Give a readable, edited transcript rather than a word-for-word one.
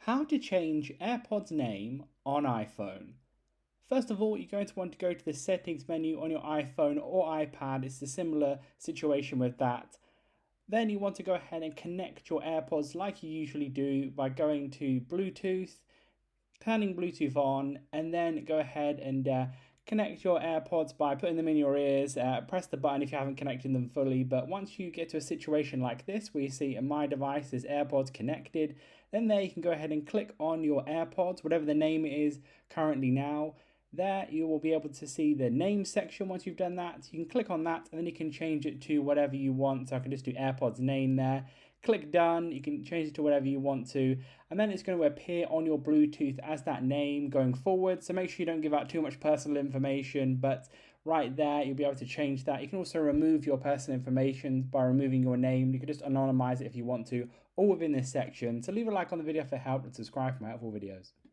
How to change AirPods name on iPhone. First of all, you're going to want to go to the settings menu on your iPhone or iPad. It's a similar situation with that. Then you want to go ahead and connect your AirPods like you usually do by going to Bluetooth, turning Bluetooth on, and then go ahead and connect your AirPods by putting them in your ears. Press the button if you haven't connected them fully, but once you get to a situation like this where you see my device is AirPods connected, then there you can go ahead and click on your AirPods, whatever the name is currently now. There you will be able to see the name section. Once you've done that, you can click on that and then you can change it to whatever you want. So I can just do AirPods name there. Click done, you can change it to whatever you want to, and then it's going to appear on your Bluetooth as that name going forward. So make sure you don't give out too much personal information, but right there you'll be able to change that. You can also remove your personal information by removing your name. You can just anonymize it if you want to, all within this section. So leave a like on the video for help and subscribe for my helpful videos.